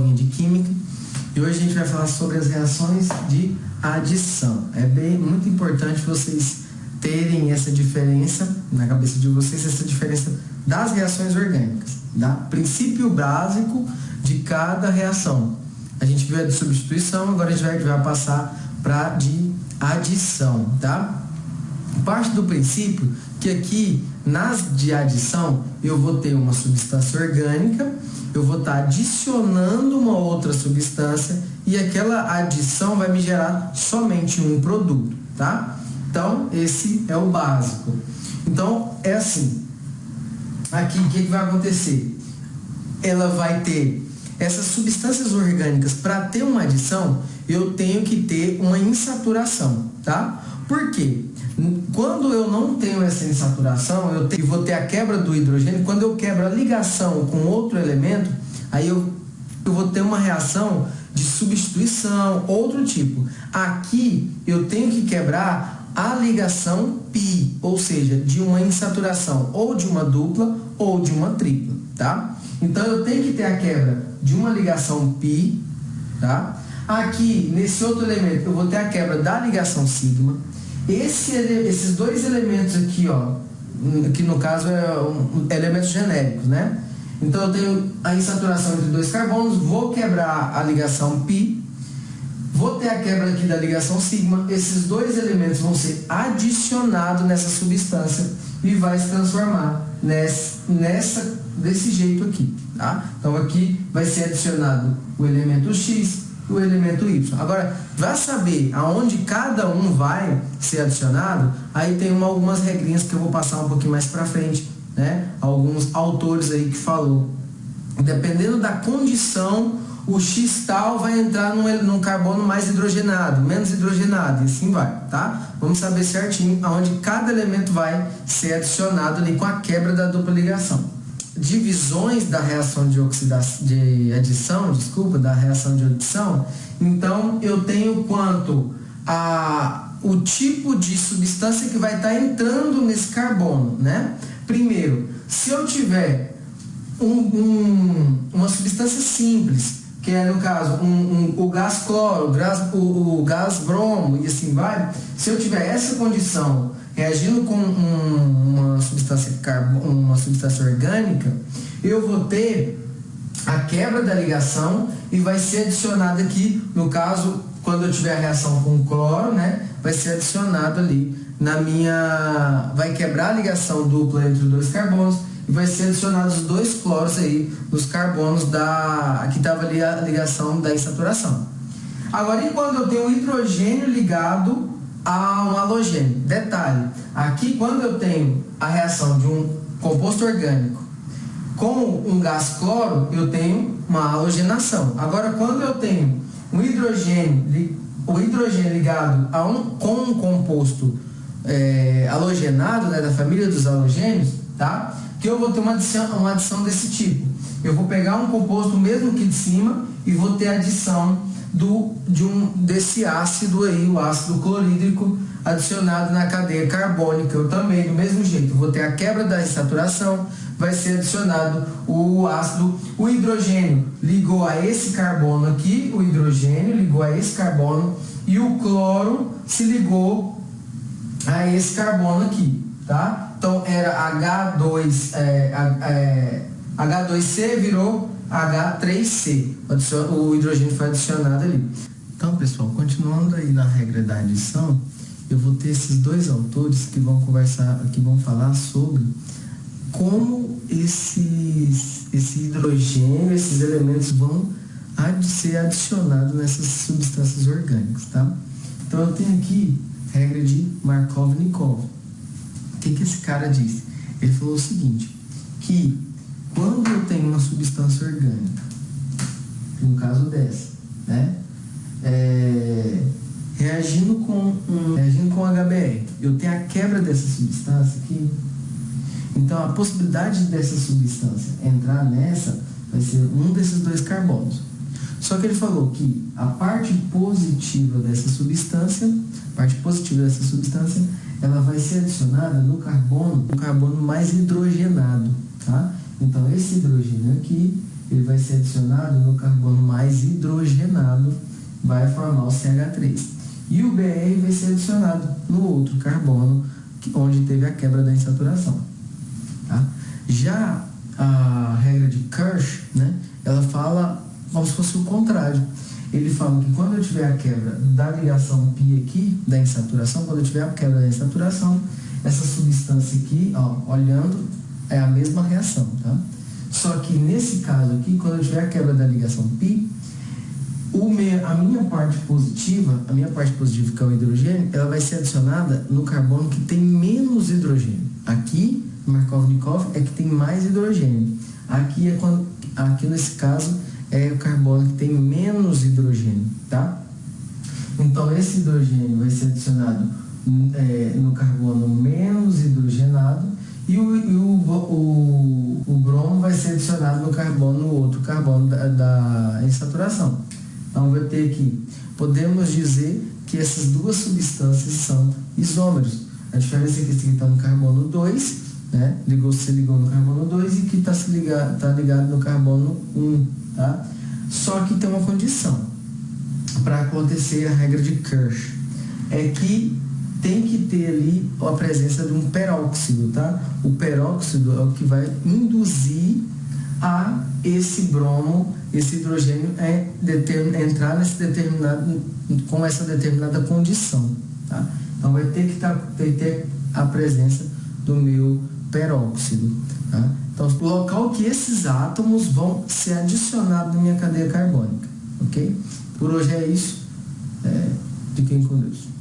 aulinha de química e hoje a gente vai falar sobre as reações de adição. É muito importante vocês terem essa diferença na cabeça de vocês, essa diferença das reações orgânicas, tá? Princípio básico de cada reação. A gente viu a de substituição, agora a gente vai passar para de adição, tá? Parte do princípio que aqui nas de adição eu vou ter uma substância orgânica, eu vou estar adicionando uma outra substância e aquela adição vai me gerar somente um produto, tá? Então esse é o básico. Então é assim, aqui o que vai acontecer? Ela vai ter essas substâncias orgânicas. Para ter uma adição eu tenho que ter uma insaturação, tá? Por quê? Quando eu não tenho essa insaturação, eu vou ter a quebra do hidrogênio. Quando eu quebro a ligação com outro elemento, aí eu vou ter uma reação de substituição, outro tipo. Aqui eu tenho que quebrar a ligação pi, ou seja, de uma insaturação ou de uma dupla ou de uma tripla, tá? Então eu tenho que ter a quebra de uma ligação pi, tá? Aqui, nesse outro elemento, eu vou ter a quebra da ligação sigma. Esses dois elementos aqui, ó, que no caso é elementos genéricos, né? Então eu tenho a insaturação entre dois carbonos, vou quebrar a ligação pi, vou ter a quebra aqui da ligação sigma. Esses dois elementos vão ser adicionados nessa substância e vai se transformar desse jeito aqui, tá? Então aqui vai ser adicionado o elemento X, o elemento Y. Agora, vai saber aonde cada um vai ser adicionado, aí tem algumas regrinhas que eu vou passar um pouquinho mais para frente, né? Alguns autores aí que falou, dependendo da condição, o X tal vai entrar num carbono mais hidrogenado, menos hidrogenado, e assim vai, tá? Vamos saber certinho aonde cada elemento vai ser adicionado ali com a quebra da dupla ligação. Divisões da reação de adição, da reação de adição. Então eu tenho quanto o tipo de substância que vai estar entrando nesse carbono, né? Primeiro, se eu tiver uma substância simples, que é no caso o gás cloro, o gás bromo e assim vai, se eu tiver essa condição reagindo com uma substância orgânica, eu vou ter a quebra da ligação e vai ser adicionado aqui, no caso, quando eu tiver a reação com o cloro, né, vai ser adicionado ali vai quebrar a ligação dupla entre os dois carbonos e vai ser adicionado os dois cloros aí nos carbonos aqui estava ali a ligação da insaturação. Agora, e quando eu tenho um hidrogênio ligado a um halogênio? Detalhe, aqui quando eu tenho a reação de um composto orgânico com um gás cloro, eu tenho uma halogenação. Agora, quando eu tenho o hidrogênio ligado com um composto halogenado, né, da família dos halogênios, tá? Que eu vou ter uma adição desse tipo. Eu vou pegar um composto mesmo que de cima e vou ter a adição desse ácido aí, o ácido clorídrico, adicionado na cadeia carbônica. Eu também, do mesmo jeito, vou ter a quebra da insaturação, vai ser adicionado o ácido, o hidrogênio ligou a esse carbono aqui, o hidrogênio ligou a esse carbono e o cloro se ligou a esse carbono aqui, tá? Então era H2C virou H3C, o hidrogênio foi adicionado ali. Então, pessoal, continuando aí na regra da adição, eu vou ter esses dois autores que vão falar sobre como esse hidrogênio, esses elementos vão ser adicionados nessas substâncias orgânicas, tá? Então eu tenho aqui regra de Markov-Nikov. O que esse cara disse? Ele falou o seguinte, que quando eu tenho uma substância orgânica, no caso dessa, né, reagindo com HBr, eu tenho a quebra dessa substância aqui, então a possibilidade dessa substância entrar nessa vai ser um desses dois carbonos. Só que ele falou que a parte positiva dessa substância, ela vai ser adicionada no carbono mais hidrogenado, tá? Então esse hidrogênio aqui, ele vai ser adicionado no carbono mais vai formar o CH3. E o BR vai ser adicionado no outro carbono, onde teve a quebra da insaturação. Tá? Já a regra de Kirsch, né, ela fala como se fosse o contrário. Ele fala que quando eu tiver a quebra da ligação π aqui, da insaturação, quando eu tiver a quebra da insaturação, essa substância aqui, ó, olhando, é a mesma reação, tá? Só que nesse caso aqui, quando eu tiver a quebra da ligação π, a minha parte positiva, que é o hidrogênio, ela vai ser adicionada no carbono que tem menos hidrogênio. Aqui, Markovnikov, é que tem mais hidrogênio. Aqui nesse caso, é o carbono que tem menos hidrogênio, tá? Então, esse hidrogênio vai ser adicionado no carbono menos hidrogenado e o bromo vai ser adicionado no outro carbono da insaturação. Então, vai ter aqui, podemos dizer que essas duas substâncias são isômeros. A diferença é que esse aqui está no carbono 2, né? Se ligou no carbono 2 e que está ligado no carbono 1, tá? Só que tem uma condição para acontecer a regra de Kirsch, é que tem que ter ali a presença de um peróxido, tá? O peróxido é o que vai induzir a esse bromo, esse hidrogênio entrar com essa determinada condição, tá? Então vai ter que ter a presença do meu peróxido, tá? Então, o local que esses átomos vão ser adicionados na minha cadeia carbônica, ok? Por hoje é isso. Fiquem com Deus.